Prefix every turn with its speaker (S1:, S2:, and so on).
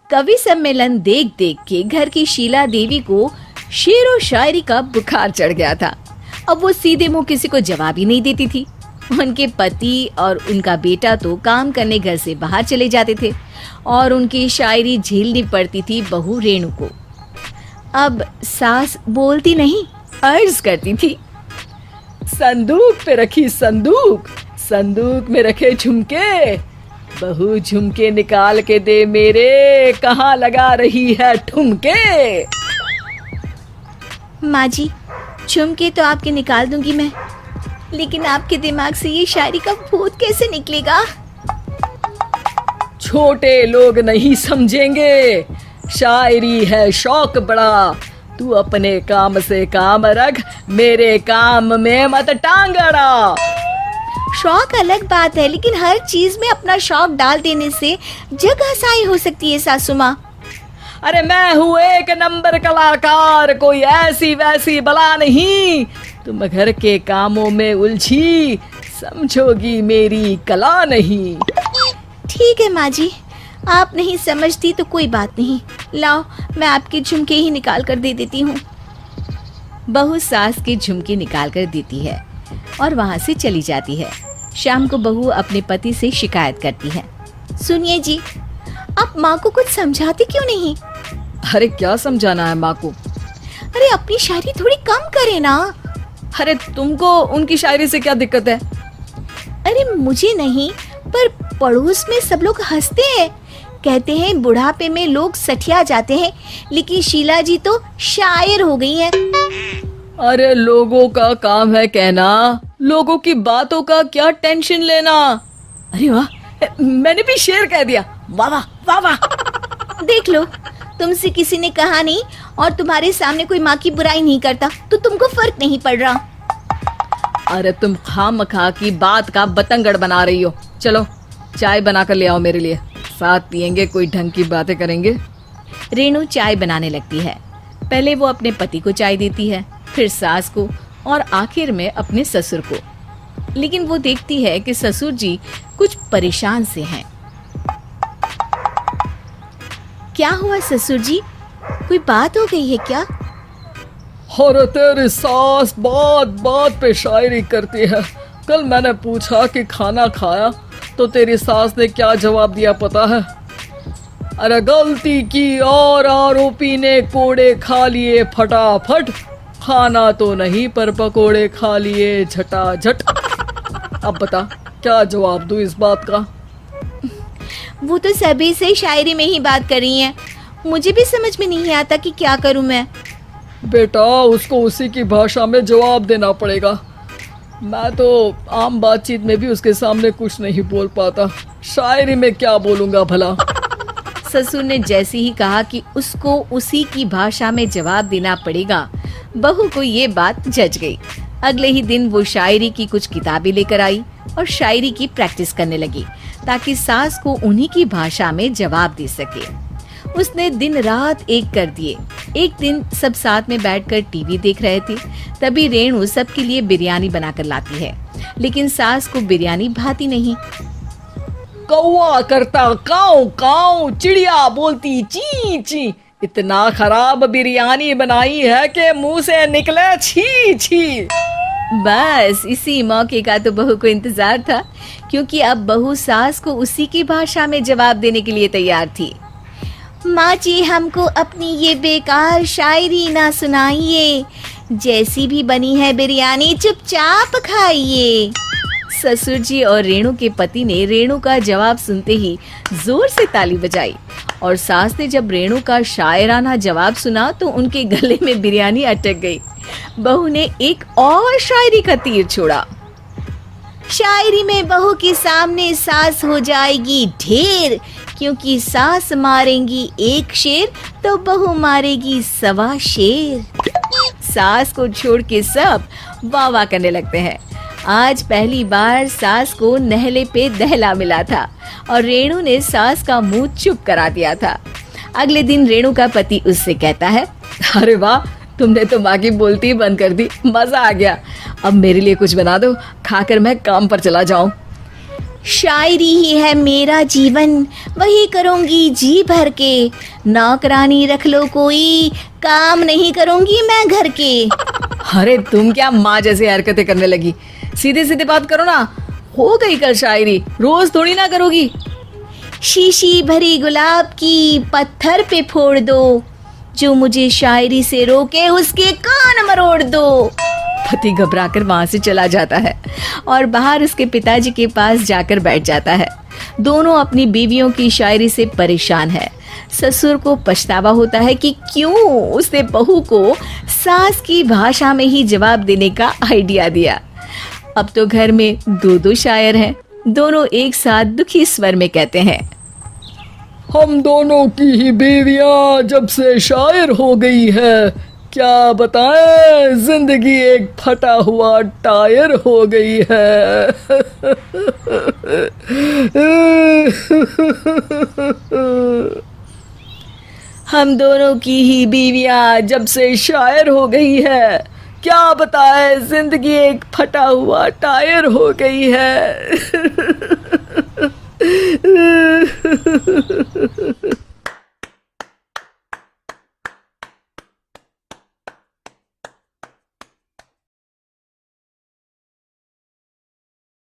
S1: कवि सम्मेलन देख देख के घर की शीला देवी को शेर और शायरी का बुखार चढ़ गया था। अब वो सीधे मुंह किसी को जवाब ही नहीं देती थी। उनके पति और उनका बेटा तो काम करने घर से बाहर चले जाते थे और उनकी शायरी झेलनी पड़ती थी बहू रेणु को। अब सास बोलती नहीं, अर्ज करती थी, संदूक पे रखी संदूक, संदूक में रखे झुमके, बहू झुमके निकाल के दे मेरे, कहाँ लगा रही है ठुमके। माँ जी, झुमके तो आपके निकाल दूंगी मैं, लेकिन आपके दिमाग से ये शायरी का भूत कैसे निकलेगा? छोटे लोग नहीं समझेंगे, शायरी है शौक बड़ा, तू अपने काम से काम रख, मेरे काम में मत टांग अड़ा। शौक अलग बात है, लेकिन हर चीज में अपना शौक डाल देने से जग हंसाई हो सकती है सासू माँ। अरे मैं हूँ एक नंबर कलाकार, कोई ऐसी वैसी बला नहीं, तुम घर के कामों में उलझी, समझोगी मेरी कला नहीं। ठीक है माँ जी, आप नहीं समझती तो कोई बात नहीं, लाओ मैं आपके झुमके ही निकाल कर दे देती हूँ। बहू सास के झुमके निकाल कर देती है और वहाँ से चली जाती है। शाम को बहू अपने पति से शिकायत करती है, सुनिए जी, आप माँ को कुछ समझाते क्यों नहीं? अरे क्या समझाना है माँ को? अरे अपनी शायरी थोड़ी कम करे ना। अरे तुमको उनकी शायरी से क्या दिक्कत है? अरे मुझे नहीं, पर पड़ोस में सब लोग हंसते हैं, कहते हैं बुढ़ापे में लोग सठिया जाते हैं, लेकिन शीला जी तो शायर हो गई हैं। अरे लोगों का काम है कहना, लोगों की बातों का क्या टेंशन लेना। अरे वाह, मैंने भी शेर कह दिया, वाह वाह वाह वाह। देख लो, तुमसे किसी ने कहा नहीं और तुम्हारे सामने कोई माँ की बुराई नहीं करता तो तुमको फर्क नहीं पड़ रहा। अरे तुम खामखा की बात का बतंगड़ बना रही हो। चलो चाय बना कर ले आओ मेरे लिए, साथ पियेंगे, कोई ढंग की बातें करेंगे। रेणु चाय बनाने लगती है। पहले वो अपने पति को चाय देती है, फिर सास को और आखिर में अपने ससुर को। लेकिन वो देखती है कि ससुर जी कुछ परेशान से हैं। क्या हुआ ससुर जी, कोई बात हो गई है क्या?
S2: अरे तेरी सास बात बात पे शायरी करती है। कल मैंने पूछा कि खाना खाया तो तेरी सास ने क्या जवाब दिया पता है? अरे गलती की और आरोपी ने कोड़े खा लिए फटाफट, खाना तो नहीं पर पकोड़े खा लिए झटाझट। अब बता क्या जवाब दूं इस बात का?
S1: वो तो सभी से शायरी में ही बात कर रही हैं, मुझे भी समझ में नहीं आता कि क्या करूं मैं।
S2: बेटा उसको उसी की भाषा में जवाब देना पड़ेगा। मैं तो आम बातचीत में भी उसके सामने कुछ नहीं बोल पाता, शायरी में क्या बोलूंगा भला।
S1: ससुर ने जैसे ही कहा कि उसको उसी की भाषा में जवाब देना पड़ेगा, बहू को ये बात जच गई। अगले ही दिन वो शायरी की कुछ किताबें लेकर आई और शायरी की प्रैक्टिस करने लगी ताकि सास को उन्हीं की भाषा में जवाब दे सके। उसने दिन रात एक कर दिए। एक दिन सब साथ में बैठकर टीवी देख रहे थे, तभी रेणु सबके लिए बिरयानी बनाकर लाती है, लेकिन सास को बिरयानी भाती नहीं।
S2: कौवा करता काऊ काऊ, चिड़िया बोलती ची ची, इतना खराब बिरयानी बनाई है कि मुंह से निकले छी छी।
S1: बस इसी मौके का तो बहू को इंतजार था, क्योंकि अब बहू सास को उसी की भाषा में जवाब देने के लिए तैयार थी। माँ जी, हमको अपनी ये बेकार शायरी ना सुनाइए, जैसी भी बनी है बिरयानी चुपचाप खाइए। ससुर जी और रेणु के पति ने रेणु का जवाब सुनते ही जोर से ताली बजाई और सास ने जब रेणु का शायराना जवाब सुना तो उनके गले में बिरयानी अटक गई। बहू ने एक और शायरी का तीर छोड़ा। शायरी में बहू के सामने सास हो जाएगी ढेर, क्योंकि सास मारेंगी एक शेर तो बहू मारेगी 1.25 शेर। सास को छोड़ के सब वाह वाह करने लगते हैं। आज पहली बार सास को नहले पे दहला मिला था और रेणु ने सास का मुंह चुप करा दिया था। अगले दिन रेणु का पति उससे कहता है,
S2: अरे वाह, तुमने तो माँ की बोलती बंद कर दी, मजा आ गया। अब मेरे लिए कुछ बना दो, खाकर मैं काम पर चला जाऊं।
S3: शायरी ही है मेरा जीवन, वही करूँगी जी भर के। नौकरानी रख लो कोई, काम नहीं करूँगी मैं घर के।
S1: अरे तुम क्या माँ जैसी हरकतें करने लगी, सीधे सीधे बात करो ना। हो गई कल शायरी, रोज थोड़ी ना करोगी।
S3: शीशी भरी गुलाब की पत्थर पे फोड़ दो, जो मुझे शायरी से रोके उसके कान मरोड़ दो।
S1: पति घबराकर वहां से चला जाता है
S3: और बाहर उसके पिताजी के पास जाकर बैठ जाता है। दोनों अपनी बीवियों की शायरी से परेशान है। ससुर को पछतावा होता है कि क्यों उसने बहू को सास की भाषा में ही जवाब देने का आइडिया दिया। अब तो घर में दो दो शायर हैं। दोनों एक साथ दुखी स्वर में कहते हैं,
S2: हम दोनों की ही बीवियां जब से शायर हो गई है, क्या बताएं, जिंदगी एक फटा हुआ टायर हो गई है।
S1: हम दोनों की ही बीवियां जब से शायर हो गई है, क्या बताए जिंदगी एक फटा हुआ टायर हो गई है।